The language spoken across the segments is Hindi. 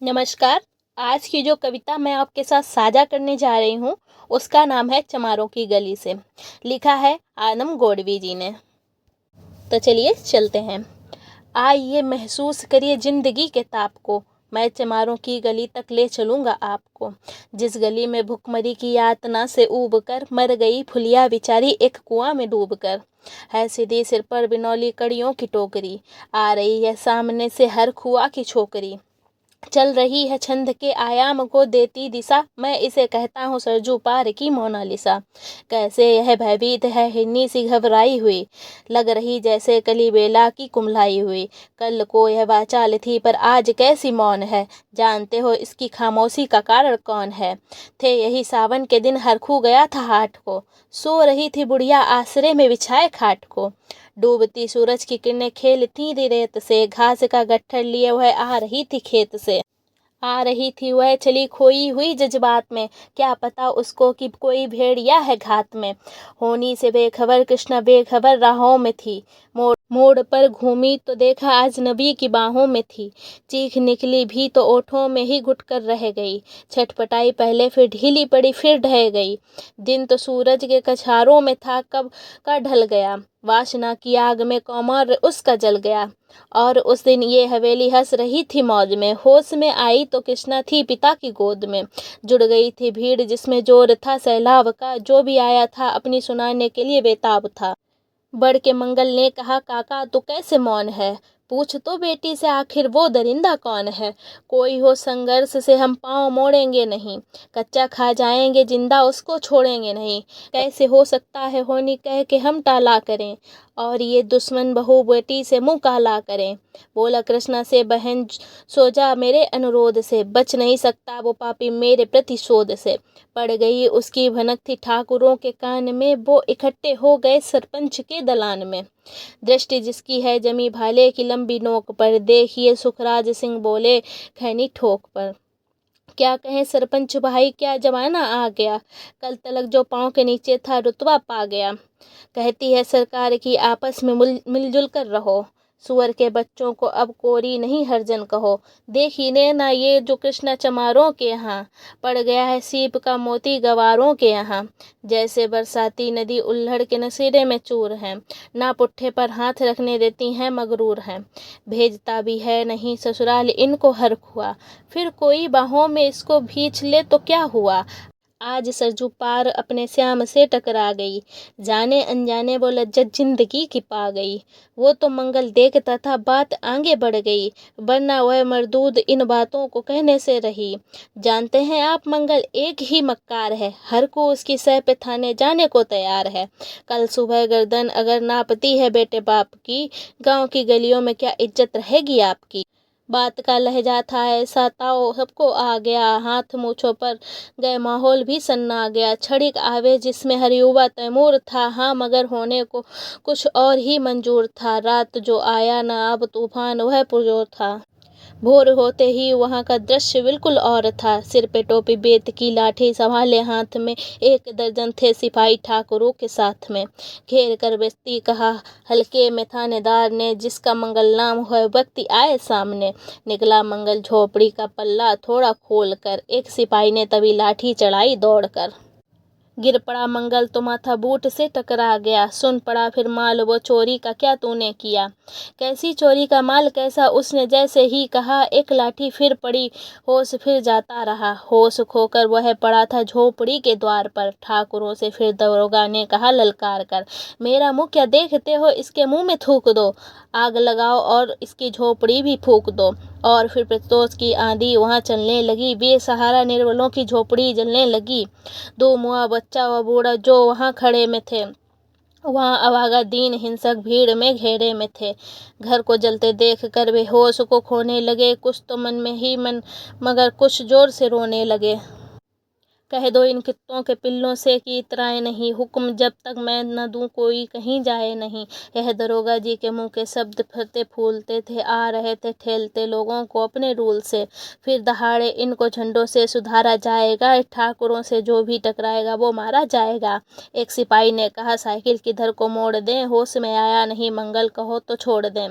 नमस्कार। आज की जो कविता मैं आपके साथ साझा करने जा रही हूँ उसका नाम है चमारों की गली से। लिखा है आदम गोडवी जी ने। तो चलिए चलते हैं। आइए महसूस करिए जिंदगी के ताप को, मैं चमारों की गली तक ले चलूँगा आपको। जिस गली में भुखमरी की यातना से ऊब कर मर गई फुलिया बेचारी एक कुआं में डूब कर। है सीधी सिर पर बिनौली कड़ियों की टोकरी, आ रही है सामने से हर खुआ की छोकरी। चल रही है छंद के आयाम को देती दिशा, मैं इसे कहता हूँ सरजू पार की मोनालिसा। कैसे यह भयभीत है हिन्नी सी घबराई हुई, लग रही जैसे कली बेला की कुम्हलाई हुई। कल को यह वाचाल थी पर आज कैसी मौन है, जानते हो इसकी खामोशी का कारण कौन है। थे यही सावन के दिन हर खू गया था हाट को, सो रही थी बुढ़िया आसरे में बिछाए खाट को। डूबती सूरज की किरणें खेलती थी रेत से, घास का गट्ठर लिए वह आ रही थी खेत से। आ रही थी वह चली खोई हुई जज्बात में, क्या पता उसको कि कोई भेड़िया है घात में। होनी से बेखबर कृष्णा बेखबर राहों में थी, मोड़ मोड़ पर घूमी तो देखा अजनबी की बाहों में थी। चीख निकली भी तो ओठों में ही घुट कर रह गई, छटपटाई पहले फिर ढीली पड़ी फिर ढह गई। दिन तो सूरज के कछारों में था कब का ढल गया, वासना की आग में कौमार उसका जल गया। और उस दिन ये हवेली हंस रही थी मौज में, होश में आई तो कृष्णा थी पिता की गोद में। जुड़ गई थी भीड़ जिसमें जोर था सैलाब का, जो भी आया था अपनी सुनाने के लिए बेताब था। बड़ के मंगल ने कहा काका तू कैसे मौन है, पूछ तो बेटी से आखिर वो दरिंदा कौन है। कोई हो संघर्ष से हम पाँव मोड़ेंगे नहीं, कच्चा खा जाएंगे जिंदा उसको छोड़ेंगे नहीं। कैसे हो सकता है होनी कह के हम टाला करें, और ये दुश्मन बहू बेटी से मुंह काला करें। बोला कृष्णा से बहन सो जा मेरे अनुरोध से, बच नहीं सकता वो पापी मेरे प्रतिशोध से। पड़ गई उसकी भनक थी ठाकुरों के कान में, वो इकट्ठे हो गए सरपंच के दलान में। दृष्टि जिसकी है जमी भाले की लंबी नोक पर, देखिए सुखराज सिंह बोले खैनी ठोक पर। क्या कहें सरपंच भाई क्या जमाना आ गया, कल तलक जो पाँव के नीचे था रुतबा पा गया। कहती है सरकार की आपस में मिलजुल कर रहो, सुअर के बच्चों को अब कोरी नहीं हरजन कहो। देखी ने ना ये जो कृष्णा चमारों के यहाँ, पड़ गया है सीप का मोती गवारों के यहाँ। जैसे बरसाती नदी उल्हड़ के नसीरे में चूर हैं, ना पुट्ठे पर हाथ रखने देती हैं मगरूर हैं। भेजता भी है नहीं ससुराल इनको हर खुआ, फिर कोई बाहों में इसको भींच ले तो क्या हुआ। आज सरजू पार अपने श्याम से टकरा गई, जाने अनजाने वो लज्जत जिंदगी की पा गई। वो तो मंगल देखता था बात आगे बढ़ गई, वरना वह मरदूद इन बातों को कहने से रही। जानते हैं आप मंगल एक ही मक्कार है, हर को उसकी सह पे थाने जाने को तैयार है। कल सुबह गर्दन अगर नापती है बेटे बाप की, गांव की गलियों में क्या इज्जत रहेगी आपकी। बात का लहजा था ऐसा ताओ सबको आ गया, हाथ मूछों पर गए माहौल भी सन्ना गया। क्षणिक आवेश जिसमें हर युवा तैमूर था, हाँ मगर होने को कुछ और ही मंजूर था। रात जो आया न अब तूफान वह पुरजोर था। भोर होते ही वहाँ का दृश्य बिल्कुल और था। सिर पे टोपी बेत की लाठी संभाले हाथ में, एक दर्जन थे सिपाही ठाकुरों के साथ में। घेर कर बेइज्जती कहा हल्के में थानेदार ने, जिसका मंगल नाम है व्यक्ति आए सामने। निकला मंगल झोपड़ी का पल्ला थोड़ा खोल कर, एक सिपाही ने तभी लाठी चढ़ाई दौड़ कर। गिर पड़ा मंगल तो माथा बूट से टकरा गया, सुन पड़ा फिर माल वो चोरी का क्या तूने किया। कैसी चोरी का माल कैसा, उसने जैसे ही कहा एक लाठी फिर पड़ी, होश फिर जाता रहा। होश खोकर वह पड़ा था झोपड़ी के द्वार पर, ठाकुरों से फिर दरोगा ने कहा ललकार कर, मेरा मुँह क्या देखते हो, इसके मुँह में थूक दो। आग लगाओ और इसकी झोपड़ी भी फूक दो। और फिर प्रतोष की आंधी वहाँ चलने लगी, बेसहारा निर्बलों की झोपड़ी जलने लगी। दो मुआ बच्चा व बूढ़ा जो वहाँ खड़े में थे, वहाँ अभागा दीन हिंसक भीड़ में घेरे में थे। घर को जलते देख कर बेहोश को खोने लगे, कुछ तो मन में ही मन मगर कुछ जोर से रोने लगे। कह दो इन कुत्तों के पिल्लों से कि इतराए नहीं, हुक्म जब तक मैं न दूं कोई कहीं जाए नहीं। यह दरोगा जी के मुंह के शब्द फलते फूलते थे, आ रहे थे ठेलते लोगों को अपने रूल से। फिर दहाड़े इनको झंडों से सुधारा जाएगा, ठाकुरों से जो भी टकराएगा वो मारा जाएगा। एक सिपाही ने कहा साइकिल किधर को मोड़ दें, होश में आया नहीं मंगल कहो तो छोड़ दें।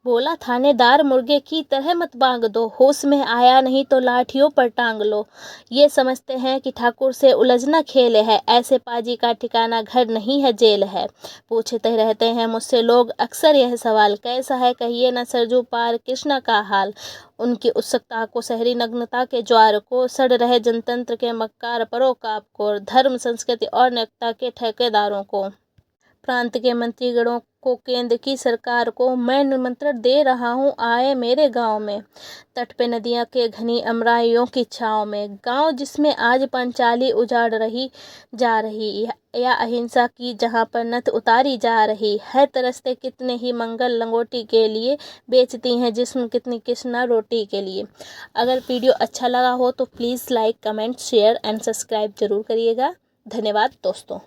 बोला थानेदार मुर्गे की तरह मत बांग दो, होश में आया नहीं तो लाठियों पर टांग लो। ये समझते हैं कि ठाकुर से उलझना खेल है, ऐसे पाजी का ठिकाना घर नहीं है जेल है। पूछते रहते हैं मुझसे लोग अक्सर यह सवाल, कैसा है कहिए न सरजू पार कृष्णा का हाल। उनकी उत्सुकता को, शहरी नग्नता के ज्वार को, सड़ रहे जनतंत्र के मक्कार परोकाप को, धर्म संस्कृति और नैतिकता के ठेकेदारों को, प्रांत के मंत्रीगणों को, केंद्र की सरकार को मैं निमंत्रण दे रहा हूँ, आए मेरे गांव में। तट पे नदियाँ के घनी अमराइयों की छाँव में, गांव जिसमें आज पंचाली उजाड़ रही जा रही या अहिंसा की जहाँ पर नथ उतारी जा रही है। तरसते कितने ही मंगल लंगोटी के लिए, बेचती हैं जिस्म कितनी कृष्णा रोटी के लिए। अगर वीडियो अच्छा लगा हो तो please like, comment, share and subscribe जरूर करिएगा। धन्यवाद दोस्तों।